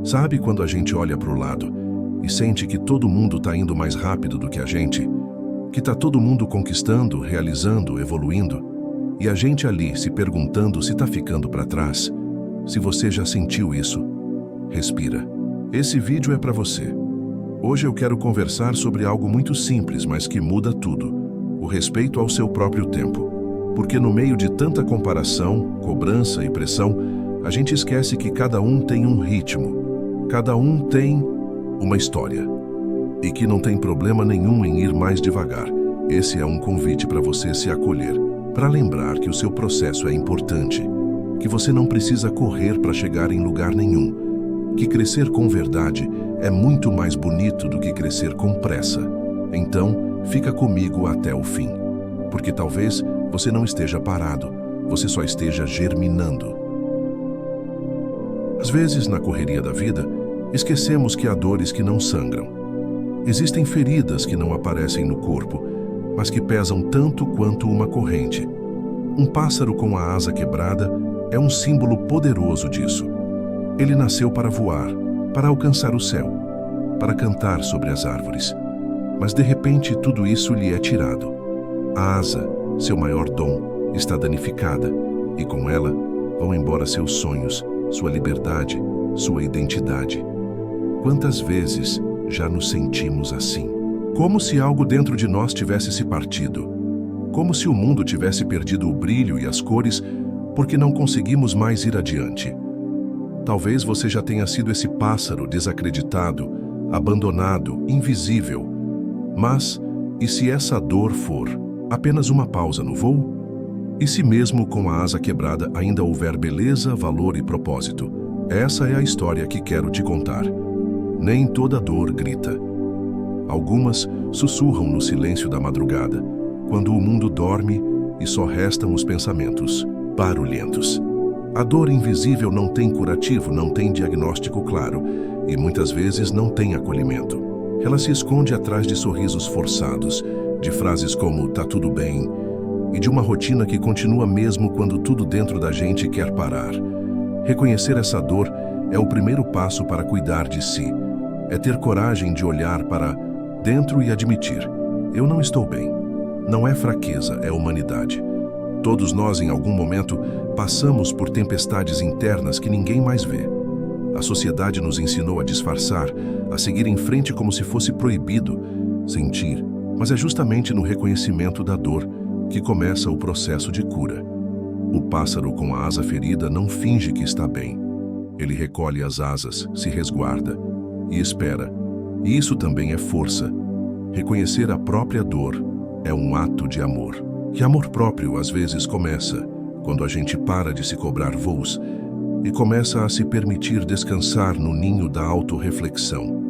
Sabe quando a gente olha para o lado e sente que todo mundo está indo mais rápido do que a gente? Que está todo mundo conquistando, realizando, evoluindo? E a gente ali se perguntando se está ficando para trás? Se você já sentiu isso, respira. Esse vídeo é para você. Hoje eu quero conversar sobre algo muito simples, mas que muda tudo: o respeito ao seu próprio tempo. Porque no meio de tanta comparação, cobrança e pressão, a gente esquece que cada um tem um ritmo, cada um tem uma história. E que não tem problema nenhum em ir mais devagar. Esse é um convite para você se acolher, para lembrar que o seu processo é importante, que você não precisa correr para chegar em lugar nenhum, que crescer com verdade é muito mais bonito do que crescer com pressa. Então, fica comigo até o fim, porque talvez você não esteja parado, você só esteja germinando. Às vezes, na correria da vida, esquecemos que há dores que não sangram. Existem feridas que não aparecem no corpo, mas que pesam tanto quanto uma corrente. Um pássaro com a asa quebrada é um símbolo poderoso disso. Ele nasceu para voar, para alcançar o céu, para cantar sobre as árvores. Mas de repente tudo isso lhe é tirado. A asa, seu maior dom, está danificada, e com ela vão embora seus sonhos, sua liberdade, sua identidade. Quantas vezes já nos sentimos assim? Como se algo dentro de nós tivesse se partido. Como se o mundo tivesse perdido o brilho e as cores porque não conseguimos mais ir adiante. Talvez você já tenha sido esse pássaro desacreditado, abandonado, invisível. Mas, e se essa dor for apenas uma pausa no voo? E se mesmo com a asa quebrada ainda houver beleza, valor e propósito? Essa é a história que quero te contar. Nem toda dor grita. Algumas sussurram no silêncio da madrugada, quando o mundo dorme e só restam os pensamentos barulhentos. A dor invisível não tem curativo, não tem diagnóstico claro e muitas vezes não tem acolhimento. Ela se esconde atrás de sorrisos forçados, de frases como "tá tudo bem" e de uma rotina que continua mesmo quando tudo dentro da gente quer parar. Reconhecer essa dor é o primeiro passo para cuidar de si. É ter coragem de olhar para dentro e admitir: eu não estou bem. Não é fraqueza, é humanidade. Todos nós, em algum momento, passamos por tempestades internas que ninguém mais vê. A sociedade nos ensinou a disfarçar, a seguir em frente como se fosse proibido sentir, mas é justamente no reconhecimento da dor que começa o processo de cura. O pássaro com a asa ferida não finge que está bem. Ele recolhe as asas, se resguarda e espera. E isso também é força. Reconhecer a própria dor é um ato de amor. E amor próprio às vezes começa quando a gente para de se cobrar voos e começa a se permitir descansar no ninho da autorreflexão.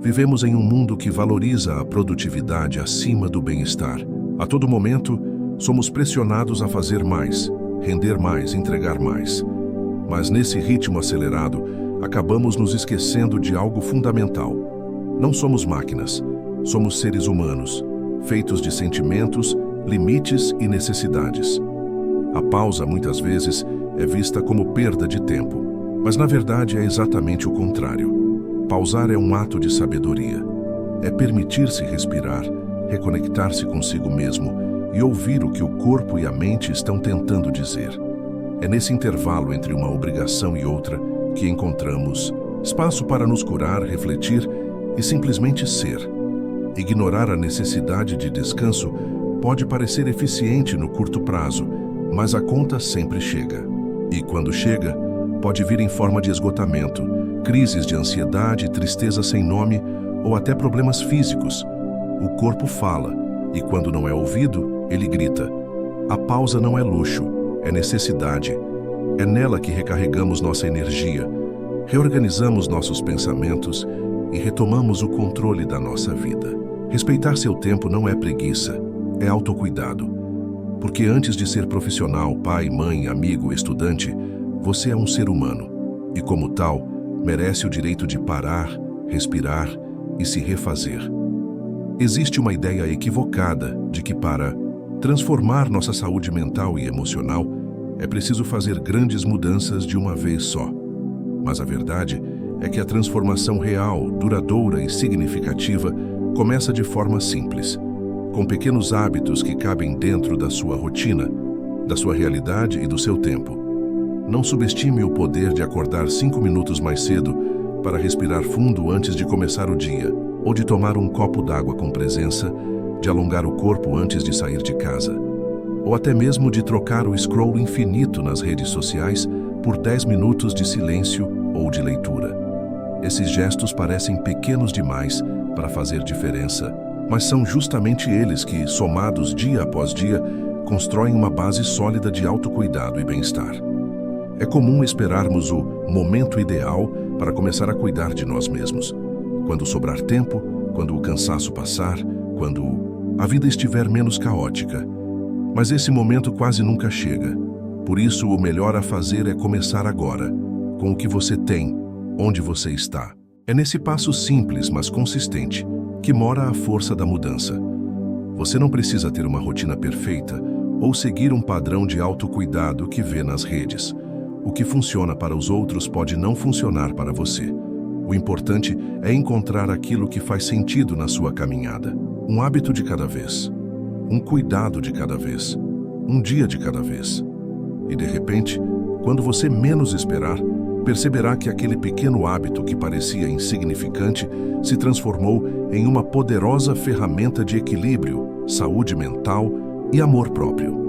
Vivemos em um mundo que valoriza a produtividade acima do bem-estar. A todo momento, somos pressionados a fazer mais, render mais, entregar mais. Mas nesse ritmo acelerado, acabamos nos esquecendo de algo fundamental. Não somos máquinas, somos seres humanos, feitos de sentimentos, limites e necessidades. A pausa, muitas vezes, é vista como perda de tempo, mas na verdade é exatamente o contrário. Pausar é um ato de sabedoria. É permitir-se respirar, reconectar-se consigo mesmo e ouvir o que o corpo e a mente estão tentando dizer. É nesse intervalo entre uma obrigação e outra que encontramos espaço para nos curar, refletir e simplesmente ser. Ignorar a necessidade de descanso pode parecer eficiente no curto prazo, mas a conta sempre chega. E quando chega, pode vir em forma de esgotamento, crises de ansiedade, tristeza sem nome ou até problemas físicos. O corpo fala, e quando não é ouvido, ele grita. A pausa não é luxo, é necessidade. É nela que recarregamos nossa energia, reorganizamos nossos pensamentos e retomamos o controle da nossa vida. Respeitar seu tempo não é preguiça, é autocuidado. Porque antes de ser profissional, pai, mãe, amigo, estudante, você é um ser humano. E como tal, merece o direito de parar, respirar e se refazer. Existe uma ideia equivocada de que para transformar nossa saúde mental e emocional é preciso fazer grandes mudanças de uma vez só. Mas a verdade é que a transformação real, duradoura e significativa começa de forma simples, com pequenos hábitos que cabem dentro da sua rotina, da sua realidade e do seu tempo. Não subestime o poder de acordar 5 minutos mais cedo para respirar fundo antes de começar o dia, ou de tomar um copo d'água com presença, de alongar o corpo antes de sair de casa, ou até mesmo de trocar o scroll infinito nas redes sociais por 10 minutos de silêncio ou de leitura. Esses gestos parecem pequenos demais para fazer diferença, mas são justamente eles que, somados dia após dia, constroem uma base sólida de autocuidado e bem-estar. É comum esperarmos o momento ideal para começar a cuidar de nós mesmos. Quando sobrar tempo, quando o cansaço passar, quando a vida estiver menos caótica. Mas esse momento quase nunca chega. Por isso, o melhor a fazer é começar agora, com o que você tem, onde você está. É nesse passo simples, mas consistente, que mora a força da mudança. Você não precisa ter uma rotina perfeita ou seguir um padrão de autocuidado que vê nas redes. O que funciona para os outros pode não funcionar para você. O importante é encontrar aquilo que faz sentido na sua caminhada. Um hábito de cada vez, um cuidado de cada vez, um dia de cada vez. E de repente, quando você menos esperar, perceberá que aquele pequeno hábito que parecia insignificante se transformou em uma poderosa ferramenta de equilíbrio, saúde mental e amor próprio.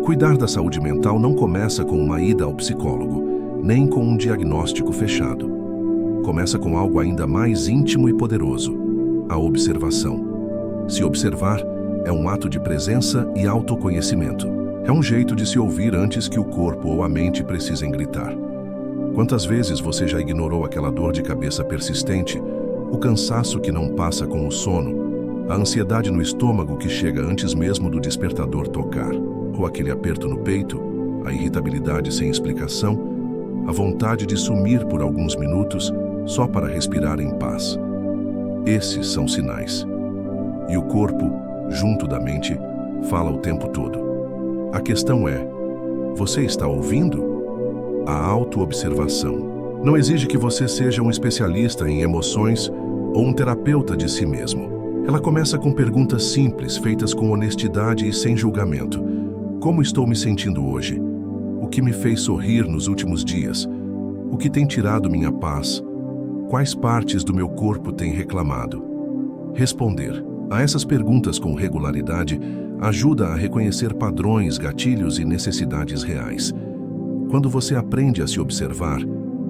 Cuidar da saúde mental não começa com uma ida ao psicólogo, nem com um diagnóstico fechado. Começa com algo ainda mais íntimo e poderoso: a observação. Se observar é um ato de presença e autoconhecimento. É um jeito de se ouvir antes que o corpo ou a mente precisem gritar. Quantas vezes você já ignorou aquela dor de cabeça persistente, o cansaço que não passa com o sono, a ansiedade no estômago que chega antes mesmo do despertador tocar, ou aquele aperto no peito, a irritabilidade sem explicação, a vontade de sumir por alguns minutos só para respirar em paz? Esses são sinais. E o corpo, junto da mente, fala o tempo todo. A questão é: você está ouvindo? A autoobservação não exige que você seja um especialista em emoções ou um terapeuta de si mesmo. Ela começa com perguntas simples, feitas com honestidade e sem julgamento. Como estou me sentindo hoje? O que me fez sorrir nos últimos dias? O que tem tirado minha paz? Quais partes do meu corpo têm reclamado? Responder a essas perguntas com regularidade ajuda a reconhecer padrões, gatilhos e necessidades reais. Quando você aprende a se observar,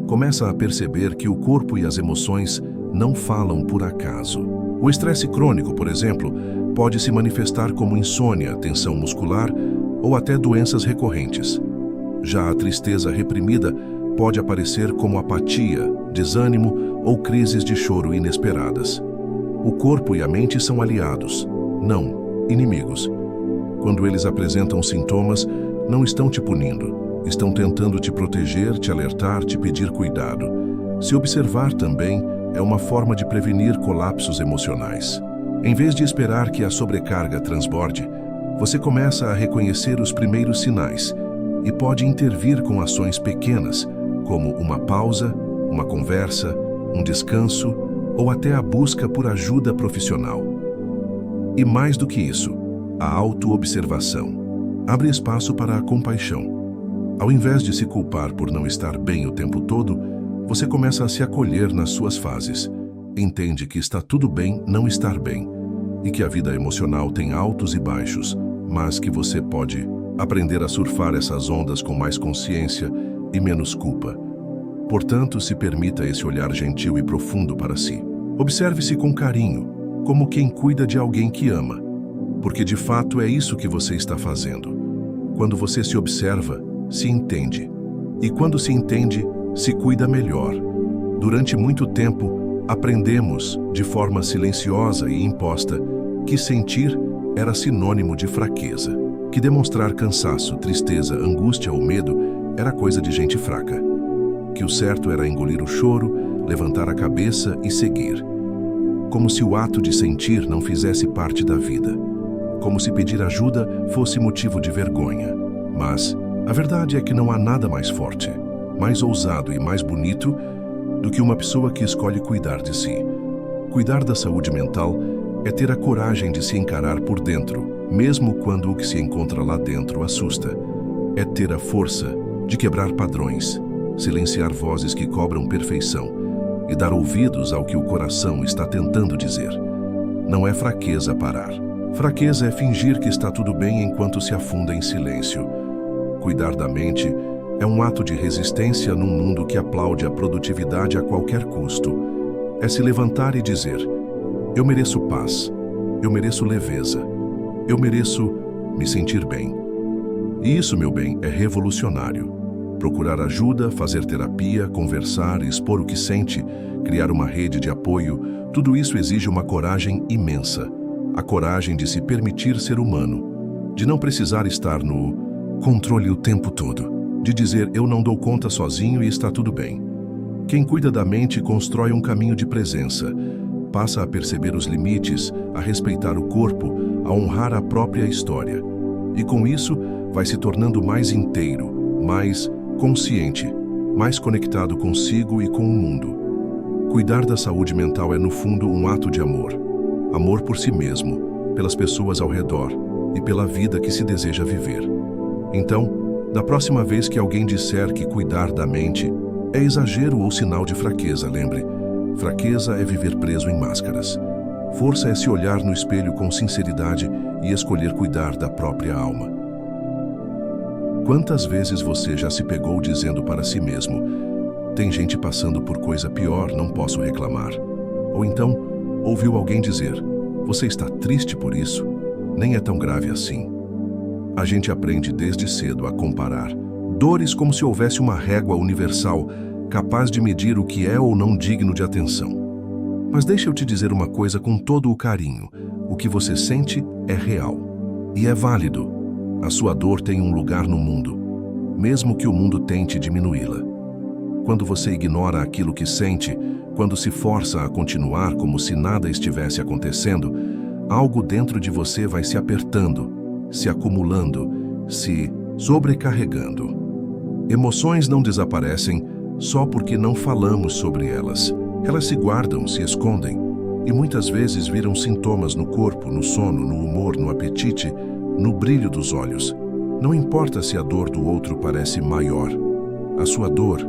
começa a perceber que o corpo e as emoções não falam por acaso. O estresse crônico, por exemplo, pode se manifestar como insônia, tensão muscular ou até doenças recorrentes. Já a tristeza reprimida pode aparecer como apatia, desânimo ou crises de choro inesperadas. O corpo e a mente são aliados, não inimigos. Quando eles apresentam sintomas, não estão te punindo, estão tentando te proteger, te alertar, te pedir cuidado. Se observar também é uma forma de prevenir colapsos emocionais. Em vez de esperar que a sobrecarga transborde, você começa a reconhecer os primeiros sinais e pode intervir com ações pequenas, como uma pausa, uma conversa, um descanso ou até a busca por ajuda profissional. E mais do que isso, a autoobservação abre espaço para a compaixão. Ao invés de se culpar por não estar bem o tempo todo, você começa a se acolher nas suas fases. Entende que está tudo bem não estar bem e que a vida emocional tem altos e baixos, mas que você pode aprender a surfar essas ondas com mais consciência e menos culpa. Portanto, se permita esse olhar gentil e profundo para si. Observe-se com carinho, como quem cuida de alguém que ama, porque de fato é isso que você está fazendo. Quando você se observa, se entende. E quando se entende, se cuida melhor. Durante muito tempo, aprendemos, de forma silenciosa e imposta, que sentir era sinônimo de fraqueza, que demonstrar cansaço, tristeza, angústia ou medo era coisa de gente fraca, que o certo era engolir o choro, levantar a cabeça e seguir. Como se o ato de sentir não fizesse parte da vida, como se pedir ajuda fosse motivo de vergonha. Mas a verdade é que não há nada mais forte, mais ousado e mais bonito do que uma pessoa que escolhe cuidar de si. Cuidar da saúde mental é ter a coragem de se encarar por dentro, mesmo quando o que se encontra lá dentro assusta. É ter a força de quebrar padrões, silenciar vozes que cobram perfeição e dar ouvidos ao que o coração está tentando dizer. Não é fraqueza parar. Fraqueza é fingir que está tudo bem enquanto se afunda em silêncio. Cuidar da mente é um ato de resistência num mundo que aplaude a produtividade a qualquer custo. É se levantar e dizer: eu mereço paz, eu mereço leveza, eu mereço me sentir bem. E isso, meu bem, é revolucionário. Procurar ajuda, fazer terapia, conversar, expor o que sente, criar uma rede de apoio, tudo isso exige uma coragem imensa. A coragem de se permitir ser humano, de não precisar estar no controle o tempo todo, de dizer eu não dou conta sozinho e está tudo bem. Quem cuida da mente constrói um caminho de presença, passa a perceber os limites, a respeitar o corpo, a honrar a própria história. E com isso, vai se tornando mais inteiro, mais consciente, mais conectado consigo e com o mundo. Cuidar da saúde mental é, no fundo, um ato de amor. Amor por si mesmo, pelas pessoas ao redor e pela vida que se deseja viver. Então, da próxima vez que alguém disser que cuidar da mente é exagero ou sinal de fraqueza, lembre, fraqueza é viver preso em máscaras. Força é se olhar no espelho com sinceridade e escolher cuidar da própria alma. Quantas vezes você já se pegou dizendo para si mesmo: tem gente passando por coisa pior, não posso reclamar? Ou então, ouviu alguém dizer: você está triste por isso? Nem é tão grave assim. A gente aprende desde cedo a comparar dores como se houvesse uma régua universal capaz de medir o que é ou não digno de atenção. Mas deixa eu te dizer uma coisa com todo o carinho: o que você sente é real e é válido. A sua dor tem um lugar no mundo, mesmo que o mundo tente diminuí-la. Quando você ignora aquilo que sente, quando se força a continuar como se nada estivesse acontecendo, algo dentro de você vai se apertando, se acumulando, se sobrecarregando. Emoções não desaparecem só porque não falamos sobre elas. Elas se guardam, se escondem, e muitas vezes viram sintomas no corpo, no sono, no humor, no apetite, no brilho dos olhos. Não importa se a dor do outro parece maior. A sua dor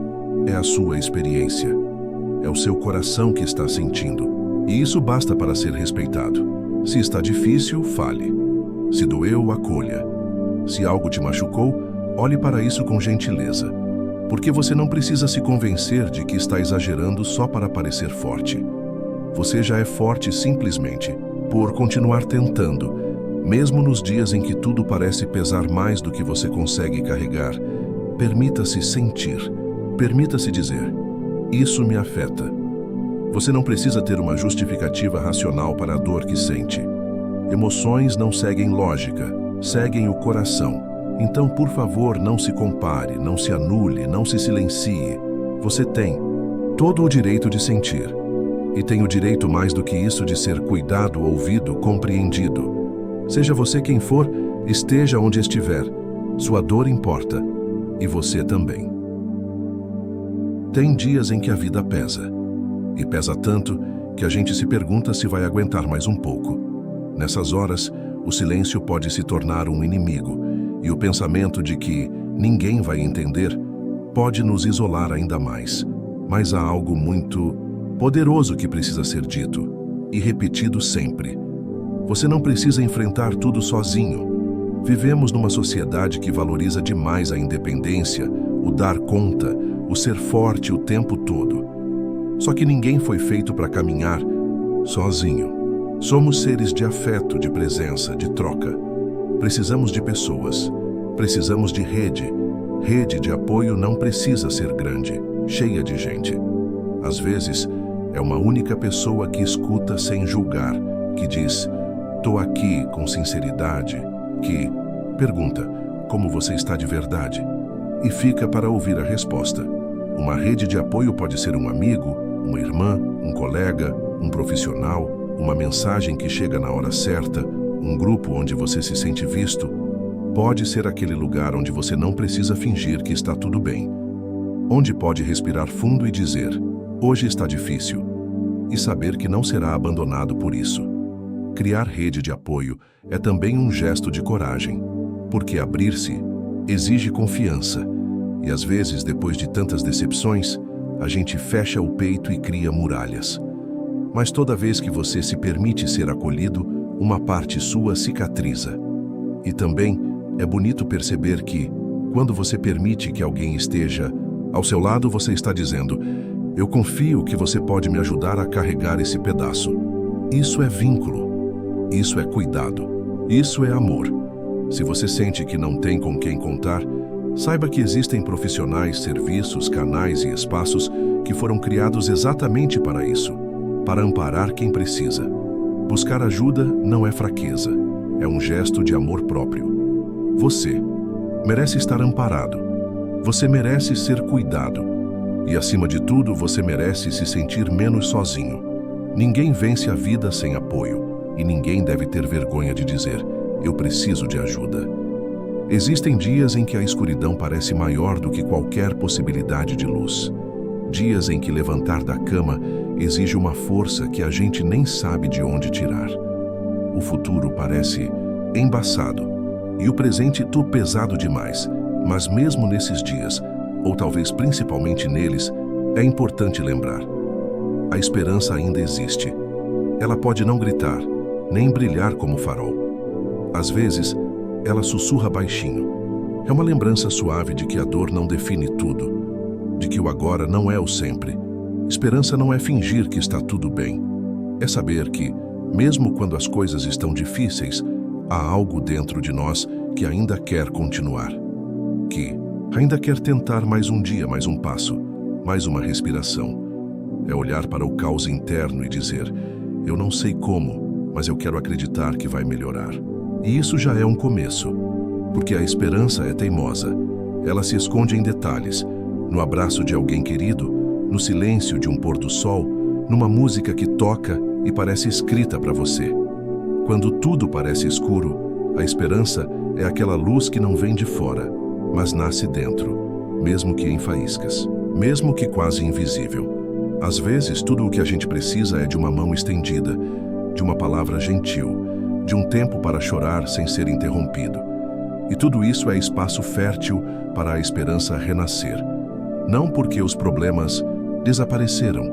é a sua experiência. É o seu coração que está sentindo. E isso basta para ser respeitado. Se está difícil, fale. Se doeu, acolha. Se algo te machucou, olhe para isso com gentileza. Porque você não precisa se convencer de que está exagerando só para parecer forte. Você já é forte simplesmente por continuar tentando, mesmo nos dias em que tudo parece pesar mais do que você consegue carregar. Permita-se sentir. Permita-se dizer: isso me afeta. Você não precisa ter uma justificativa racional para a dor que sente. Emoções não seguem lógica, seguem o coração. Então, por favor, não se compare, não se anule, não se silencie. Você tem todo o direito de sentir. E tem o direito, mais do que isso, de ser cuidado, ouvido, compreendido. Seja você quem for, esteja onde estiver, sua dor importa, e você também. Tem dias em que a vida pesa, e pesa tanto que a gente se pergunta se vai aguentar mais um pouco. Nessas horas, o silêncio pode se tornar um inimigo, e o pensamento de que ninguém vai entender pode nos isolar ainda mais. Mas há algo muito poderoso que precisa ser dito, e repetido sempre. Você não precisa enfrentar tudo sozinho. Vivemos numa sociedade que valoriza demais a independência, o dar conta, o ser forte o tempo todo. Só que ninguém foi feito para caminhar sozinho. Somos seres de afeto, de presença, de troca. Precisamos de pessoas. Precisamos de rede. Rede de apoio não precisa ser grande, cheia de gente. Às vezes, é uma única pessoa que escuta sem julgar, que diz: "Tô aqui", com sinceridade, que pergunta: "Como você está de verdade?" e fica para ouvir a resposta. Uma rede de apoio pode ser um amigo, uma irmã, um colega, um profissional, uma mensagem que chega na hora certa, um grupo onde você se sente visto. Pode ser aquele lugar onde você não precisa fingir que está tudo bem. onde pode respirar fundo e dizer: hoje está difícil, e saber que não será abandonado por isso. Criar rede de apoio é também um gesto de coragem, porque abrir-se exige confiança, e às vezes, depois de tantas decepções, a gente fecha o peito e cria muralhas. Mas toda vez que você se permite ser acolhido, uma parte sua cicatriza. E também é bonito perceber que, quando você permite que alguém esteja ao seu lado, você está dizendo: eu confio que você pode me ajudar a carregar esse pedaço. Isso é vínculo. Isso é cuidado. Isso é amor. Se você sente que não tem com quem contar, saiba que existem profissionais, serviços, canais e espaços que foram criados exatamente para isso, para amparar quem precisa. Buscar ajuda não é fraqueza, é um gesto de amor próprio. Você merece estar amparado. Você merece ser cuidado. E, acima de tudo, você merece se sentir menos sozinho. Ninguém vence a vida sem apoio, e ninguém deve ter vergonha de dizer: eu preciso de ajuda. Existem dias em que a escuridão parece maior do que qualquer possibilidade de luz. Dias em que levantar da cama exige uma força que a gente nem sabe de onde tirar. O futuro parece embaçado e o presente pesado demais, mas mesmo nesses dias, ou talvez principalmente neles, é importante lembrar: a esperança ainda existe. Ela pode não gritar, nem brilhar como farol. Às vezes, ela sussurra baixinho. É uma lembrança suave de que a dor não define tudo, de que o agora não é o sempre. Esperança não é fingir que está tudo bem. É saber que, mesmo quando as coisas estão difíceis, há algo dentro de nós que ainda quer continuar. Que ainda quer tentar mais um dia, mais um passo, mais uma respiração. É olhar para o caos interno e dizer: eu não sei como, mas eu quero acreditar que vai melhorar. E isso já é um começo, porque a esperança é teimosa. Ela se esconde em detalhes, no abraço de alguém querido, no silêncio de um pôr do sol, numa música que toca e parece escrita para você. Quando tudo parece escuro, a esperança é aquela luz que não vem de fora, mas nasce dentro, mesmo que em faíscas, mesmo que quase invisível. Às vezes, tudo o que a gente precisa é de uma mão estendida, de uma palavra gentil, de um tempo para chorar sem ser interrompido. E tudo isso é espaço fértil para a esperança renascer. Não porque os problemas desapareceram,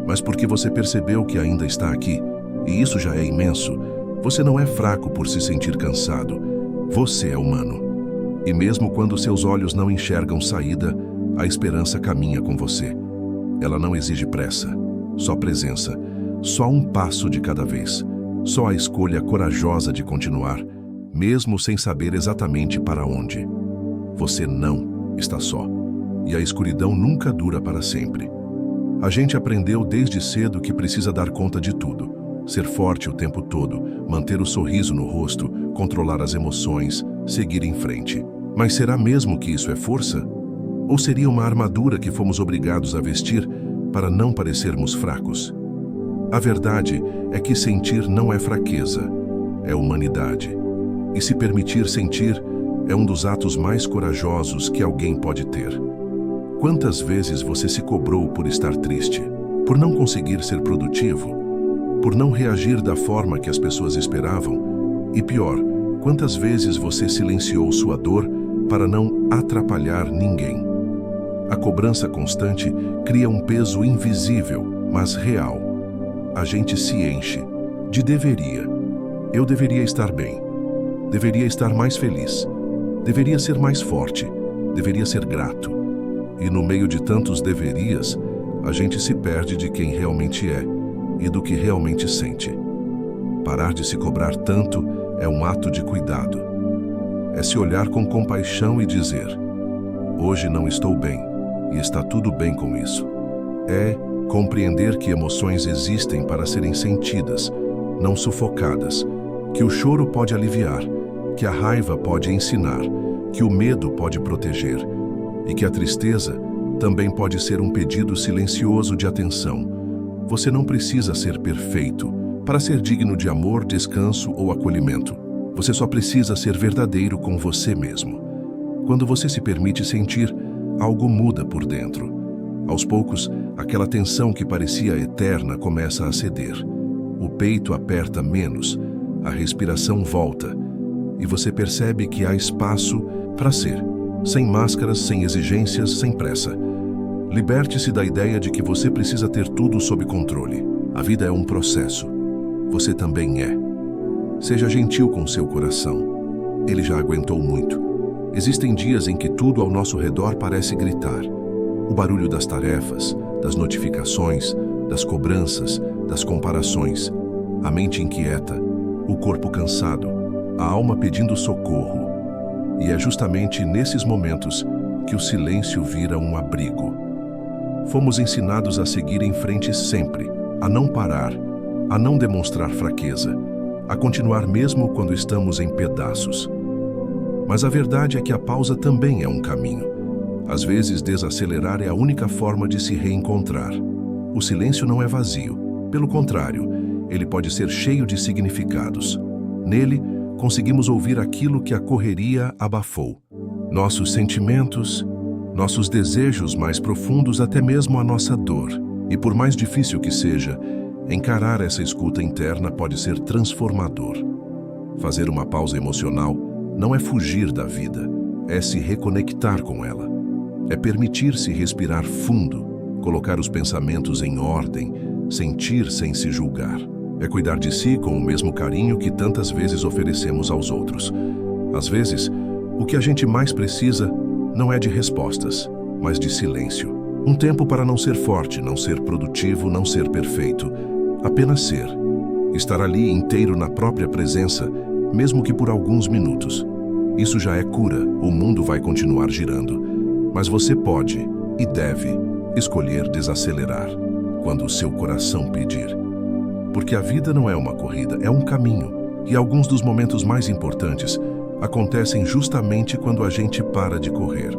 mas porque você percebeu que ainda está aqui. E isso já é imenso. Você não é fraco por se sentir cansado. Você é humano. E mesmo quando seus olhos não enxergam saída, a esperança caminha com você. Ela não exige pressa, só presença, só um passo de cada vez. Só a escolha corajosa de continuar, mesmo sem saber exatamente para onde. Você não está só. E a escuridão nunca dura para sempre. A gente aprendeu desde cedo que precisa dar conta de tudo. Ser forte o tempo todo, manter o sorriso no rosto, controlar as emoções, seguir em frente. Mas será mesmo que isso é força? Ou seria uma armadura que fomos obrigados a vestir para não parecermos fracos? A verdade é que sentir não é fraqueza, é humanidade. E se permitir sentir é um dos atos mais corajosos que alguém pode ter. Quantas vezes você se cobrou por estar triste, por não conseguir ser produtivo, por não reagir da forma que as pessoas esperavam? E pior, quantas vezes você silenciou sua dor para não atrapalhar ninguém? A cobrança constante cria um peso invisível, mas real. A gente se enche de deveria. Eu deveria estar bem. Deveria estar mais feliz. Deveria ser mais forte. Deveria ser grato. E no meio de tantos deverias, a gente se perde de quem realmente é e do que realmente sente. Parar de se cobrar tanto é um ato de cuidado. É se olhar com compaixão e dizer: hoje não estou bem, e está tudo bem com isso. É compreender que emoções existem para serem sentidas, não sufocadas, que o choro pode aliviar, que a raiva pode ensinar, que o medo pode proteger e que a tristeza também pode ser um pedido silencioso de atenção. Você não precisa ser perfeito para ser digno de amor, descanso ou acolhimento. Você só precisa ser verdadeiro com você mesmo. Quando você se permite sentir, algo muda por dentro. Aos poucos, aquela tensão que parecia eterna começa a ceder. O peito aperta menos, a respiração volta, e você percebe que há espaço para ser, sem máscaras, sem exigências, sem pressa. Liberte-se da ideia de que você precisa ter tudo sob controle. A vida é um processo. Você também é. Seja gentil com seu coração. Ele já aguentou muito. Existem dias em que tudo ao nosso redor parece gritar. O barulho das tarefas, das notificações, das cobranças, das comparações. A mente inquieta, o corpo cansado, a alma pedindo socorro. E é justamente nesses momentos que o silêncio vira um abrigo. Fomos ensinados a seguir em frente sempre, a não parar, a não demonstrar fraqueza, a continuar mesmo quando estamos em pedaços. Mas a verdade é que a pausa também é um caminho. Às vezes, desacelerar é a única forma de se reencontrar. O silêncio não é vazio. Pelo contrário, ele pode ser cheio de significados. Nele, conseguimos ouvir aquilo que a correria abafou. Nossos sentimentos, nossos desejos mais profundos, até mesmo a nossa dor. E por mais difícil que seja, encarar essa escuta interna pode ser transformador. Fazer uma pausa emocional não é fugir da vida, é se reconectar com ela. É permitir-se respirar fundo, colocar os pensamentos em ordem, sentir sem se julgar. É cuidar de si com o mesmo carinho que tantas vezes oferecemos aos outros. Às vezes, o que a gente mais precisa não é de respostas, mas de silêncio. Um tempo para não ser forte, não ser produtivo, não ser perfeito. Apenas ser. Estar ali inteiro na própria presença, mesmo que por alguns minutos. Isso já é cura, o mundo vai continuar girando. Mas você pode e deve escolher desacelerar quando o seu coração pedir. Porque a vida não é uma corrida, é um caminho. E alguns dos momentos mais importantes acontecem justamente quando a gente para de correr.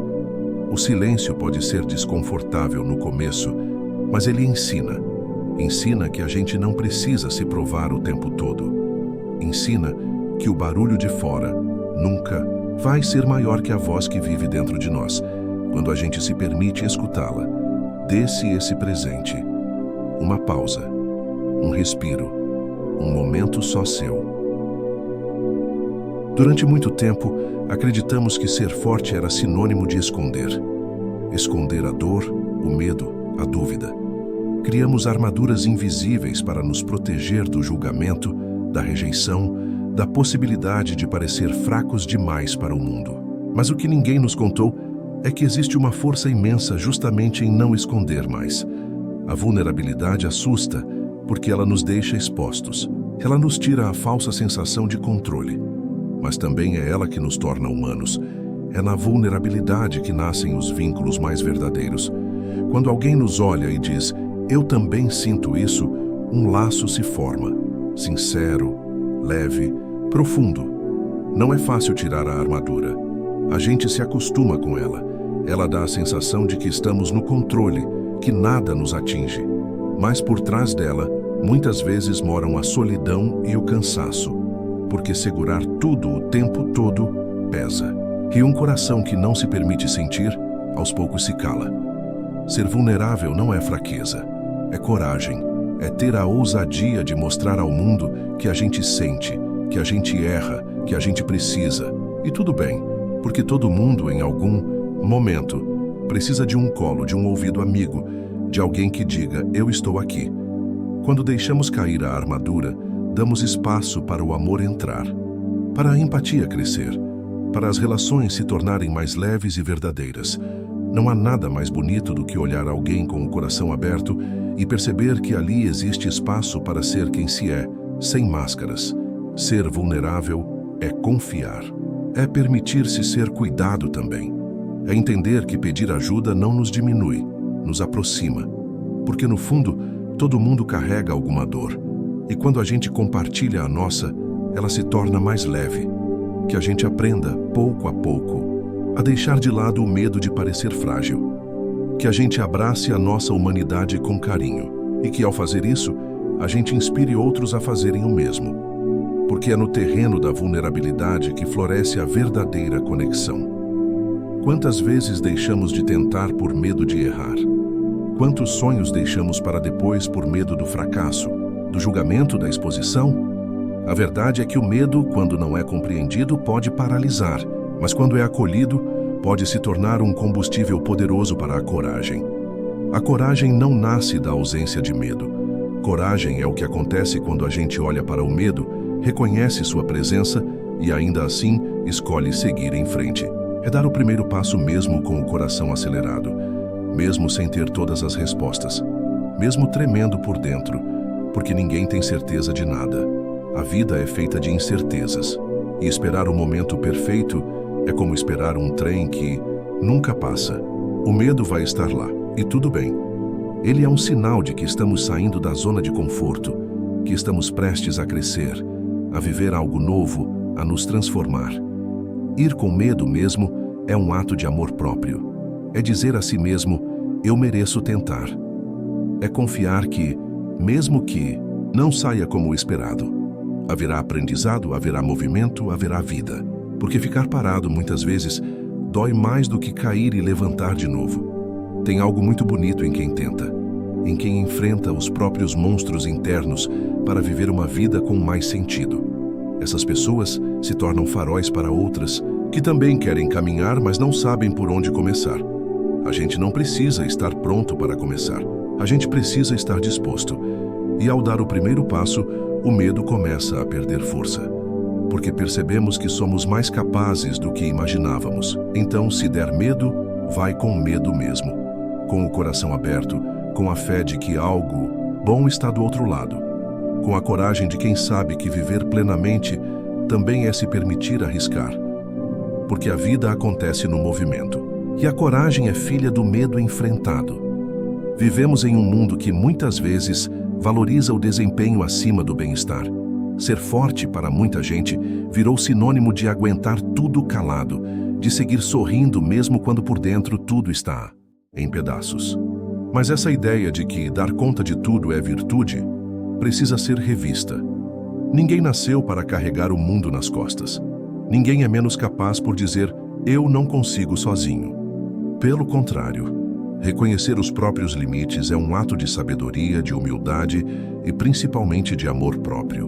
O silêncio pode ser desconfortável no começo, mas ele ensina. Ensina que a gente não precisa se provar o tempo todo. Ensina que o barulho de fora nunca vai ser maior que a voz que vive dentro de nós. Quando a gente se permite escutá-la, dê-se esse presente. Uma pausa, um respiro, um momento só seu. Durante muito tempo, acreditamos que ser forte era sinônimo de esconder. Esconder a dor, o medo, a dúvida. Criamos armaduras invisíveis para nos proteger do julgamento, da rejeição, da possibilidade de parecer fracos demais para o mundo. Mas o que ninguém nos contou é que existe uma força imensa justamente em não esconder mais. A vulnerabilidade assusta porque ela nos deixa expostos. Ela nos tira a falsa sensação de controle. Mas também é ela que nos torna humanos. É na vulnerabilidade que nascem os vínculos mais verdadeiros. Quando alguém nos olha e diz, eu também sinto isso, um laço se forma. Sincero, leve, profundo. Não é fácil tirar a armadura. A gente se acostuma com ela. Ela dá a sensação de que estamos no controle, que nada nos atinge. Mas por trás dela, muitas vezes moram a solidão e o cansaço, porque segurar tudo o tempo todo pesa. E um coração que não se permite sentir, aos poucos se cala. Ser vulnerável não é fraqueza, é coragem, é ter a ousadia de mostrar ao mundo que a gente sente, que a gente erra, que a gente precisa. E tudo bem, porque todo mundo, em algum momento, precisa de um colo, de um ouvido amigo, de alguém que diga, eu estou aqui. Quando deixamos cair a armadura, damos espaço para o amor entrar, para a empatia crescer, para as relações se tornarem mais leves e verdadeiras. Não há nada mais bonito do que olhar alguém com o coração aberto e perceber que ali existe espaço para ser quem se é, sem máscaras. Ser vulnerável é confiar. É permitir-se ser cuidado também. É entender que pedir ajuda não nos diminui, nos aproxima. Porque no fundo, todo mundo carrega alguma dor. E quando a gente compartilha a nossa, ela se torna mais leve. Que a gente aprenda, pouco a pouco, a deixar de lado o medo de parecer frágil. Que a gente abrace a nossa humanidade com carinho. E que ao fazer isso, a gente inspire outros a fazerem o mesmo. Porque é no terreno da vulnerabilidade que floresce a verdadeira conexão. Quantas vezes deixamos de tentar por medo de errar? Quantos sonhos deixamos para depois por medo do fracasso, do julgamento, da exposição? A verdade é que o medo, quando não é compreendido, pode paralisar, mas quando é acolhido, pode se tornar um combustível poderoso para a coragem. A coragem não nasce da ausência de medo. Coragem é o que acontece quando a gente olha para o medo, reconhece sua presença e ainda assim escolhe seguir em frente. É dar o primeiro passo mesmo com o coração acelerado, mesmo sem ter todas as respostas, mesmo tremendo por dentro, porque ninguém tem certeza de nada. A vida é feita de incertezas, e esperar o momento perfeito é como esperar um trem que nunca passa. O medo vai estar lá, e tudo bem. Ele é um sinal de que estamos saindo da zona de conforto, que estamos prestes a crescer, a viver algo novo, a nos transformar. Ir com medo mesmo é um ato de amor próprio. É dizer a si mesmo, eu mereço tentar. É confiar que, mesmo que não saia como esperado, haverá aprendizado, haverá movimento, haverá vida. Porque ficar parado muitas vezes dói mais do que cair e levantar de novo. Tem algo muito bonito em quem tenta, em quem enfrenta os próprios monstros internos para viver uma vida com mais sentido. Essas pessoas se tornam faróis para outras que também querem caminhar, mas não sabem por onde começar. A gente não precisa estar pronto para começar. A gente precisa estar disposto. E ao dar o primeiro passo, o medo começa a perder força. Porque percebemos que somos mais capazes do que imaginávamos. Então, se der medo, vai com medo mesmo. Com o coração aberto, com a fé de que algo bom está do outro lado. Com a coragem de quem sabe que viver plenamente também é se permitir arriscar. Porque a vida acontece no movimento. E a coragem é filha do medo enfrentado. Vivemos em um mundo que muitas vezes valoriza o desempenho acima do bem-estar. Ser forte para muita gente virou sinônimo de aguentar tudo calado, de seguir sorrindo mesmo quando por dentro tudo está em pedaços. Mas essa ideia de que dar conta de tudo é virtude precisa ser revista. Ninguém nasceu para carregar o mundo nas costas. Ninguém é menos capaz por dizer, eu não consigo sozinho. Pelo contrário, reconhecer os próprios limites é um ato de sabedoria, de humildade e principalmente de amor próprio.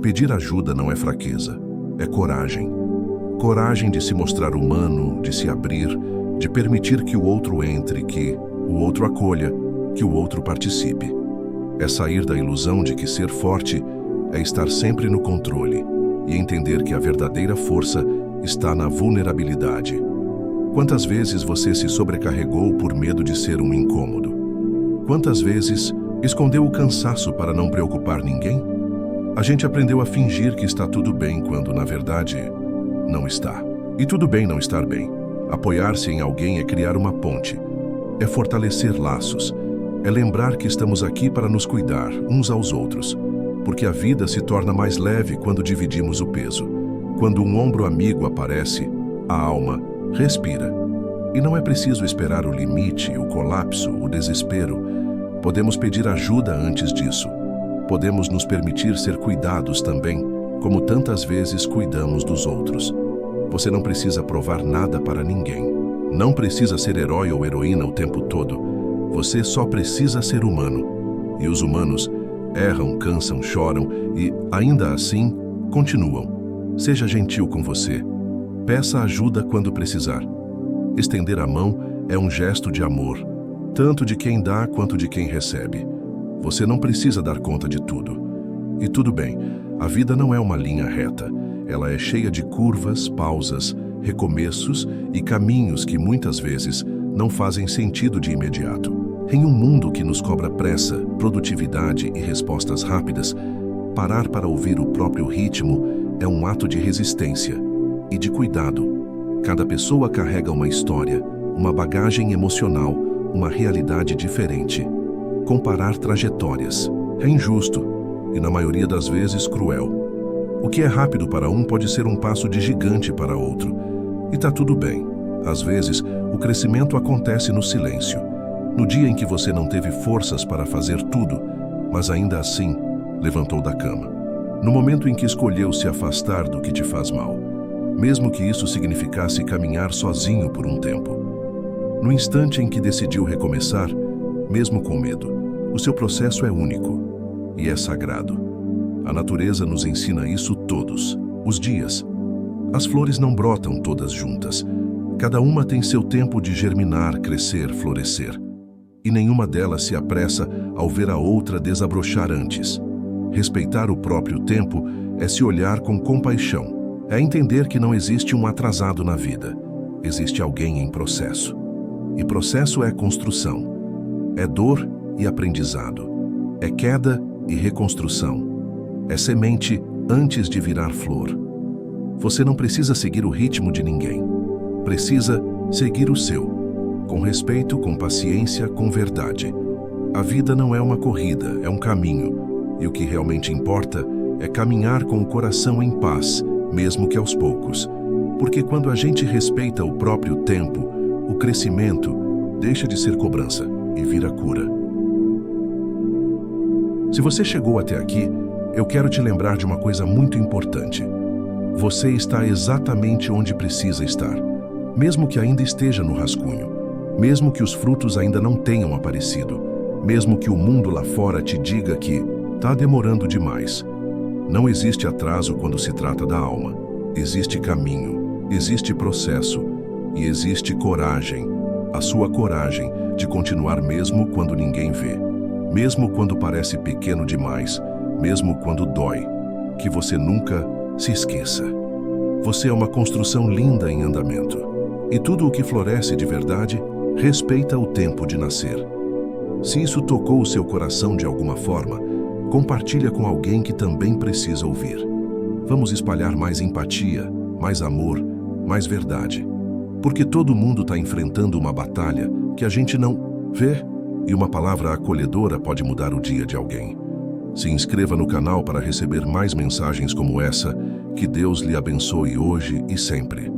Pedir ajuda não é fraqueza, é coragem. Coragem de se mostrar humano, de se abrir, de permitir que o outro entre, que o outro acolha, que o outro participe. É sair da ilusão de que ser forte é estar sempre no controle e entender que a verdadeira força está na vulnerabilidade. Quantas vezes você se sobrecarregou por medo de ser um incômodo? Quantas vezes escondeu o cansaço para não preocupar ninguém? A gente aprendeu a fingir que está tudo bem quando, na verdade, não está. E tudo bem não estar bem. Apoiar-se em alguém é criar uma ponte, é fortalecer laços, é lembrar que estamos aqui para nos cuidar uns aos outros, porque a vida se torna mais leve quando dividimos o peso. Quando um ombro amigo aparece, a alma respira. E não é preciso esperar o limite, o colapso, o desespero. Podemos pedir ajuda antes disso. Podemos nos permitir ser cuidados também, como tantas vezes cuidamos dos outros. Você não precisa provar nada para ninguém. Não precisa ser herói ou heroína o tempo todo. Você só precisa ser humano. E os humanos erram, cansam, choram e, ainda assim, continuam. Seja gentil com você. Peça ajuda quando precisar. Estender a mão é um gesto de amor, tanto de quem dá quanto de quem recebe. Você não precisa dar conta de tudo. E tudo bem, a vida não é uma linha reta. Ela é cheia de curvas, pausas, recomeços e caminhos que muitas vezes não fazem sentido de imediato. Em um mundo que nos cobra pressa, produtividade e respostas rápidas, parar para ouvir o próprio ritmo é um ato de resistência e de cuidado. Cada pessoa carrega uma história, uma bagagem emocional, uma realidade diferente. Comparar trajetórias é injusto e, na maioria das vezes, cruel. O que é rápido para um pode ser um passo de gigante para outro. E tá tudo bem. Às vezes, o crescimento acontece no silêncio. No dia em que você não teve forças para fazer tudo, mas ainda assim levantou da cama. No momento em que escolheu se afastar do que te faz mal. mesmo que isso significasse caminhar sozinho por um tempo. No instante em que decidiu recomeçar, mesmo com medo, o seu processo é único e é sagrado. A natureza nos ensina isso todos os dias. As flores não brotam todas juntas. Cada uma tem seu tempo de germinar, crescer, florescer. E nenhuma delas se apressa ao ver a outra desabrochar antes. Respeitar o próprio tempo é se olhar com compaixão. É entender que não existe um atrasado na vida. Existe alguém em processo. E processo é construção. É dor e aprendizado. É queda e reconstrução. É semente antes de virar flor. Você não precisa seguir o ritmo de ninguém. Precisa seguir o seu. Com respeito, com paciência, com verdade. A vida não é uma corrida, é um caminho. E o que realmente importa é caminhar com o coração em paz, mesmo que aos poucos. Porque quando a gente respeita o próprio tempo, o crescimento deixa de ser cobrança e vira cura. Se você chegou até aqui, eu quero te lembrar de uma coisa muito importante. Você está exatamente onde precisa estar, mesmo que ainda esteja no rascunho, mesmo que os frutos ainda não tenham aparecido, mesmo que o mundo lá fora te diga que está demorando demais. Não existe atraso quando se trata da alma. Existe caminho, existe processo e existe coragem. A sua coragem de continuar mesmo quando ninguém vê, mesmo quando parece pequeno demais, mesmo quando dói. Que você nunca se esqueça. Você é uma construção linda em andamento. E tudo o que floresce de verdade respeita o tempo de nascer. Se isso tocou o seu coração de alguma forma, compartilha com alguém que também precisa ouvir. Vamos espalhar mais empatia, mais amor, mais verdade. Porque todo mundo está enfrentando uma batalha que a gente não vê, e uma palavra acolhedora pode mudar o dia de alguém. Se inscreva no canal para receber mais mensagens como essa. Que Deus lhe abençoe hoje e sempre.